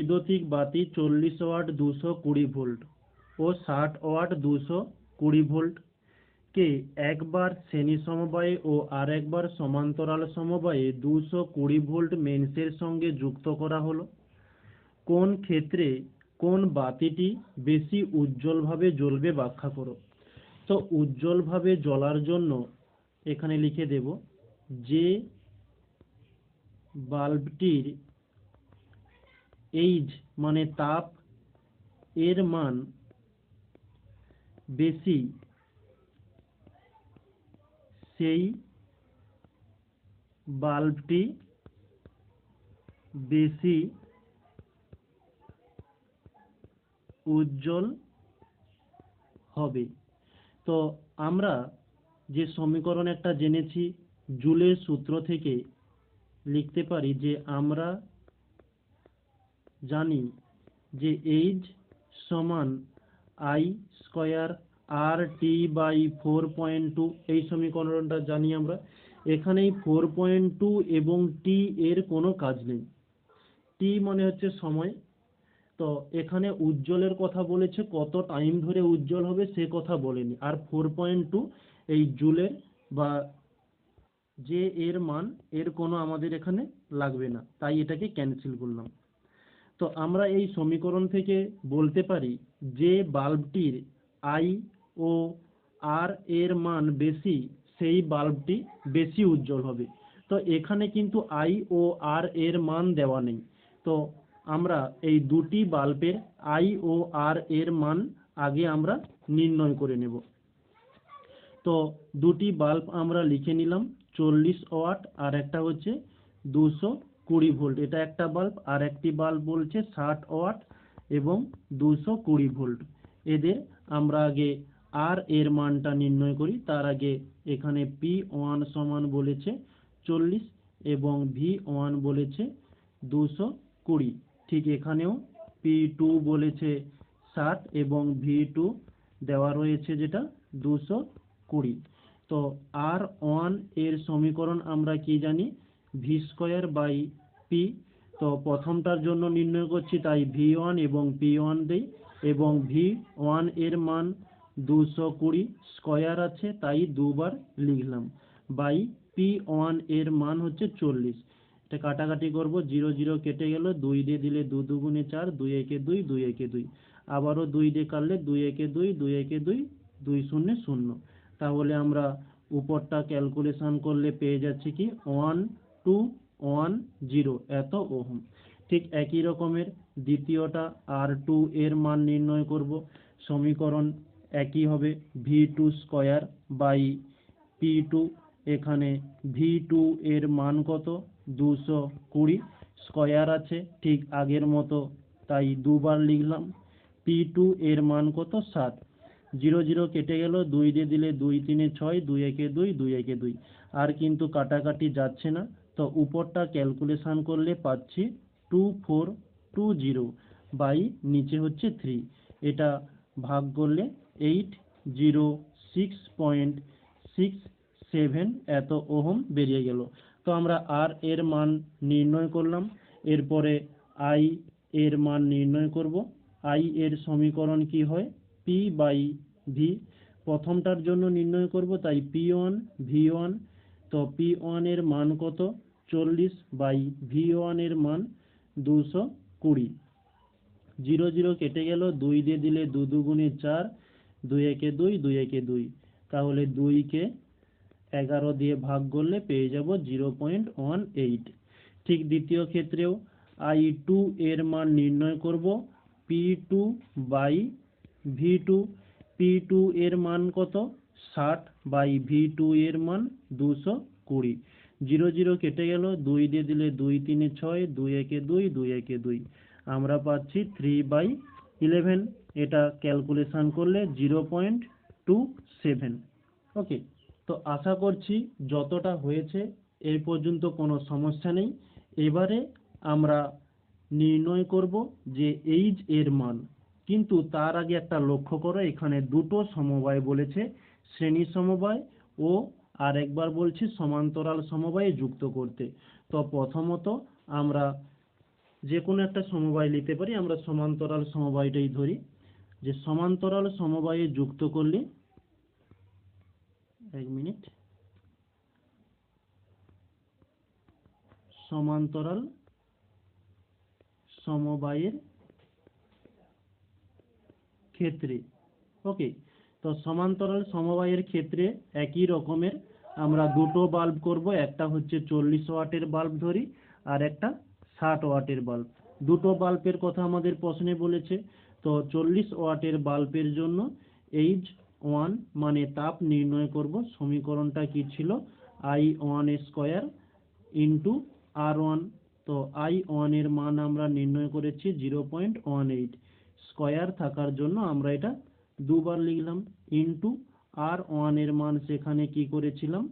বৈদ্যুতিক বাতি 40 watt 220 volt ও 60 watt 220 volt কে একবার শ্রেণী সমবায়ে ও আরেকবার সমান্তরাল সমবায়ে 220 ভোল্ট মেইন্সের সঙ্গে যুক্ত করা হলো। কোন ক্ষেত্রে কোন বাতিটি বেশি উজ্জ্বলভাবে জ্বলবে ব্যাখ্যা করো। তো উজ্জ্বলভাবে জ্বলার জন্য এখানে লিখে দেব যে বাল্বটির এইচ মানে তাপ এর মান বেশি সেই বাল্বটি বেশি উজ্জ্বল হবে। তো আমরা যে সমীকরণ একটা জেনেছি জুলের সূত্র থেকে লিখতে পারি যে আমরা জানি যে এইচ সমান I square R T by 4.2, এই সমীকরণটা জানি আমরা। এখানে 4.2 এবং টি এর কোনো কাজ নেই। টি মানে হচ্ছে সময়। তো এখানে উজ্জ্বলের কথা বলেছে, কত টাইম ধরে উজ্জ্বল হবে সে কথা বলেনি। আর 4.2 এই জুলের বা যে এর মান এর কোনো আমাদের এখানে লাগবে না, তাই এটাকে ক্যান্সেল করলাম। তো আমরা এই সমীকরণ থেকে বলতে পারি যে বাল্বটির আই ও আর এর মান বেশি সেই বাল্বটি বেশি উজ্জ্বল হবে। তো এখানে কিন্তু আই ও আর এর মান দেওয়া নেই। তো আমরা এই দুটি বাল্বের আই ও আর এর মান আগে আমরা নির্ণয় করে নেব। তো দুটি বাল্ব আমরা লিখে নিলাম, 40 ওয়াট আর একটা হচ্ছে 220 ভোল্ট। এটা একটা বাল্ব, আর একটি বাল্ব বলছে 60 ওয়াট এবং 220 ভোল্ট। এদের আমরা আগে আর এর মানটা নির্ণয় করি। তার আগে এখানে P1 সমান বলেছে 40 এবং V1 বলেছে 220। ঠিক এখানেও P2 বলেছে 60 এবং V2 দেওয়া রয়েছে যেটা 220। তো R1 এর সমীকরণ আমরা কি জানি, ভি স্কয়ার বাই পি। তো প্রথমটার জন্য নির্ণয় করছি, তাই V1 এবং P1 দেই এবং V1 এর মান 220 স্কয়ার আছে তাই দুবার লিখলাম, বাই P1 এর মান হচ্ছে 40। এটা কাটাকাটি করব, 0 0 কেটে গেল, 2 দিয়ে দিলে 2 2 4, 2 1 2, 2 1 2, আবারও 2 দিয়ে কাটলে 2 1 2, 2 1 2, 2 0 0। তাহলে আমরা উপরটা ক্যালকুলেশন করলে পেয়ে যাচ্ছি কি 1210 এত ওহম। ঠিক একই রকমের দ্বিতীয়টা R2 এর মান নির্ণয় করব। সমীকরণ একই হবে, V2 স্কয়ার বাই P2। এখানে V2 এর মান কত, 220 স্কয়ার আছে ঠিক আগের মতো তাই দুবার লিখলাম। P2 এর মান কত, 60। 0 0 কেটে গেল, 2 দিয়ে দিলে 2 3 6, 2 1 2, 2 1 2, আর কিন্তু কাটাকাটি যাচ্ছে না। তো উপরটা ক্যালকুলেশন করলে পাচ্ছি 2420 বাই নিচে হচ্ছে 3। এটা ভাগ করলে 806.67 এত ওহম বেরিয়ে গেল। তো আমরা আর এর মান নির্ণয় করলাম। এরপরে আই এর মান নির্ণয় করব। আই এর সমীকরণ কি হয়, পি বাই ভি। প্রথমটার জন্য নির্ণয় করব, তাই P1 V1। তো P1 এর মান কত, 40 বাই V1 এর মান 220। 0 0 কেটে গেল, 2 দিয়ে দিলে 2 2 4, 2 1 2, 2 1 2, তাহলে 2 কে 11 দিয়ে ভাগ করলে পেয়ে যাব 0.18। ঠিক দ্বিতীয় ক্ষেত্রেও I2 এর মান নির্ণয় করব, P2 বাই V2। P2 এর মান কত, 60 বাই V2 এর মান 220। 0 0 কেটে গেল, 2 দিয়ে দিলে 2 3 6, 2 1 2, 2 1 2, আমরা পাচ্ছি 3/11। এটা ক্যালকুলেশন করলে 0.27। ওকে, তো আশা করছি যতটা হয়েছে এই পর্যন্ত কোনো সমস্যা নেই। এবারে আমরা নির্ণয় করব যে এইচ এর মান। কিন্তু তার আগে একটা লক্ষ্য করো, এখানে দুটো সমবায় বলেছে, শ্রেণী সমবায় ও আর একবার বলছি সমান্তরাল সমবায়ে যুক্ত করতে। তো প্রথমত আমরা যে কোনো একটা সমবায় নিতে পারি, আমরা সমান্তরাল সমবায়টাই ধরি। যে সমান্তরাল সমবায়ে যুক্ত করলে, এক মিনিট, সমান্তরাল সমবায়ের ক্ষেত্রে, ওকে, তো সমান্তরাল সমবায়ের ক্ষেত্রে একই রকমের আমরা দুটো বাল্ব করব, একটা হচ্ছে 40 ওয়াটের বাল্ব ধরি আর একটা 60 ওয়াটের বাল্ব। দুটো বাল্বের কথা আমাদের প্রশ্নে বলেছে, তো 40 ওয়াটের বাল্বের জন্য H1 মানে তাপ নির্ণয় করব। সমীকরণটা কি ছিল? I1 square into R1। তো I1 এর মান আমরা নির্ণয় করেছি 0.18, স্কয়ার থাকার জন্য আমরা এটা দুবার লিখলাম, ইন্টু R1 এর মান সেখানে কি করেছিলাম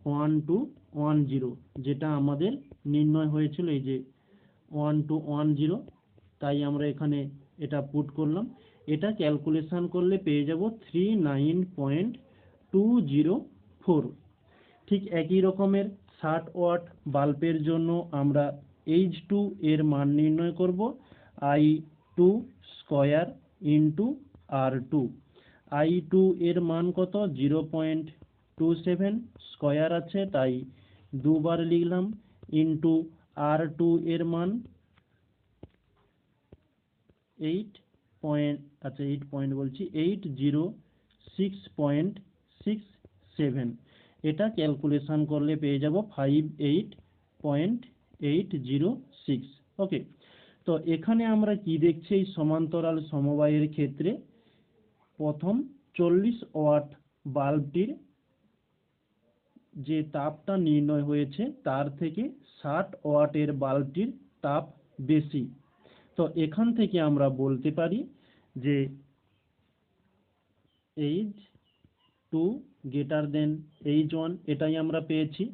1210, যেটা আমাদের নির্ণয় হয়েছিল এই যে 1210, তাই আমরা এখানে এটা পুট করলাম। এটা ক্যালকুলেশন করলে পেয়ে যাব 39.204। ঠিক একই রকমের 60 ওয়াট বাল্বের জন্য আমরা H2 এর মান নির্ণয় করব, I2 square into R2। I2 এর মান কত? 0.27, স্কয়ার আছে তাই দুবার লিখলাম, ইন্টু R2 এর মান 806.67। এটা ক্যালকুলেশন করলে পেয়ে যাব 58.806। ওকে, তো এখানে আমরা কি দেখছি এই সমান্তরাল সমবায়ের ক্ষেত্রে? প্রথম 40 ওয়াট বাল্বটির যে তাপটা নির্ণয় হয়েছে তার থেকে 60 ওয়াটের বাল্বটির তাপ বেশি। তো এখান থেকে আমরা বলতে পারি যে H2 গ্রেটার দেন H1, এটাই আমরা পেয়েছি।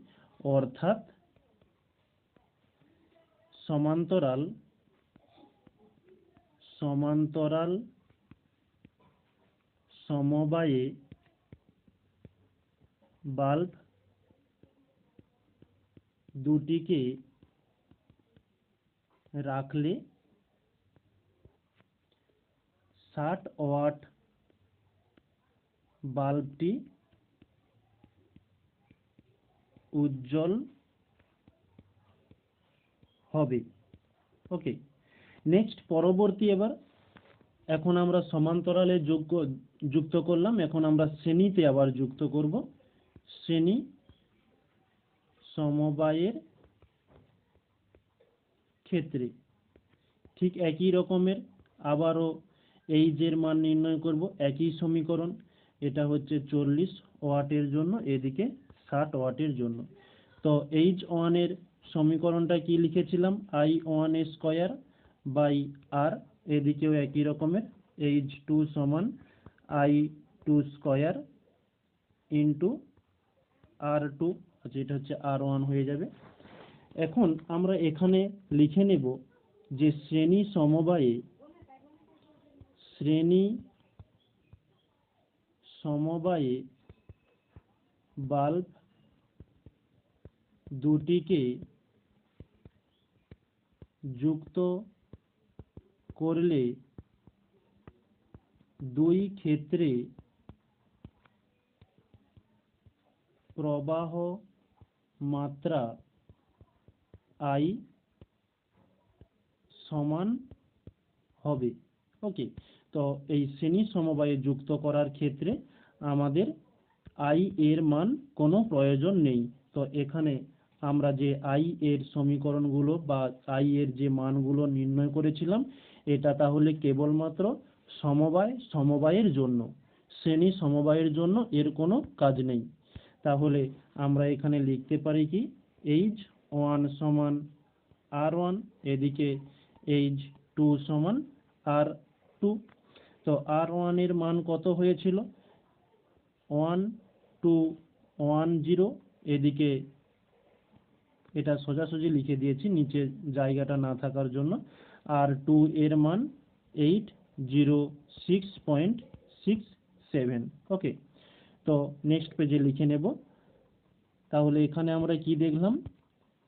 অর্থাৎ সমান্তরাল সমবায়ে বাল্ব দুটিকে রাখলে 60 ওয়াট বাল্বটি উজ্জ্বল হবে। ওকে, নেক্সট পরবর্তী, এখন আমরা সমান্তরালে যুক্ত করলাম, এখন আমরা শ্রেণীতে আবার যুক্ত করব। শ্রেণী সমবায়ের ক্ষেত্রে ঠিক একই রকমের আবারও H এর মান নির্ণয় করব, একই সমীকরণ। এটা হচ্ছে 40 ওয়াটের জন্য, এদিকে 60 ওয়াটের জন্য। তো H1 এর সমীকরণটা কি লিখেছিলাম? I1 স্কয়ার বাই R, এদিকেও একই রকমের H2 সমান I2 স্কয়ার ইন্টু R2, আচ্ছা এটা হচ্ছে R1 হয়ে যাবে। এখন আমরা এখানে লিখে নেব যে শ্রেণী সমবায়ে বাল্ব দুটিকে যুক্ত করলে দুই ক্ষেত্রে প্রবাহ মাত্রা I সমান হবে। ওকে, তো এই শ্রেণী সমবায়ে যুক্ত করার ক্ষেত্রে আমাদের I এর মান কোনো প্রয়োজন নেই। তো এখানে আমরা যে I এর সমীকরণগুলো বা I এর যে মানগুলো নির্ণয় করেছিলাম, এটা তাহলে কেবলমাত্র সমবায়ের জন্য, শ্রেণী সমবায়ের জন্য এর কোনো কাজ নেই। তাহলে আমরা এখানে লিখতে পারি কি H1 সমান R1, এদিকে H2 সমান R2। তো R1 এর মান কত হয়েছিল? 1210, এদিকে এটা সোজাসুজি লিখে দিয়েছি নিচে জায়গাটা না থাকার জন্য। R2 এর মান 806.67। ওকে, তো নেক্সট পেজে লিখে নেব। তাহলে এখানে আমরা কি দেখলাম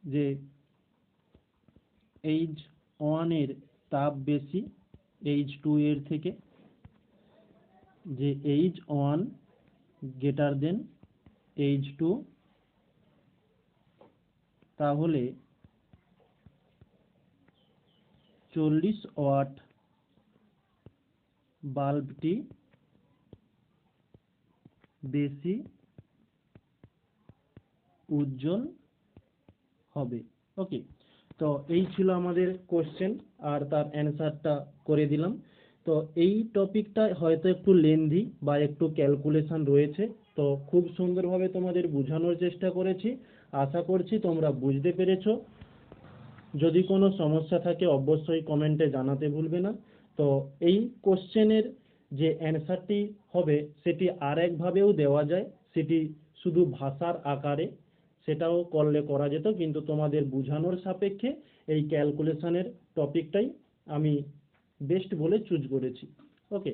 যে ওয়ানের তাপ বেশি H2 এর থেকে, যে H1 গ্রেটার দেন H2, তাহলে 40 ওয়াট বাল্বটি বেশি উজ্জ্বল হবে। ওকে, তো এই ছিল আমাদের কোশ্চেন আর তার অ্যান্সারটা করে দিলাম। তো এই টপিকটা হয়তো একটু লেন্দি বা একটু ক্যালকুলেশন রয়েছে, তো খুব সুন্দরভাবে তোমাদের বোঝানোর চেষ্টা করেছি। আশা করছি তোমরা বুঝতে পেরেছো। যদি কোনো সমস্যা থাকে অবশ্যই কমেন্টে জানাতে ভুলবে না। তো এই কোশ্চেনের যে অ্যান্সারটি হবে সেটি আরেকভাবেও দেওয়া যায়, সেটি শুধু ভাষার আকারে, সেটাও করলে করা যেত, কিন্তু তোমাদের বোঝানোর সাপেক্ষে এই ক্যালকুলেশনের টপিকটাই আমি বেস্ট বলে চুজ করেছি। ওকে।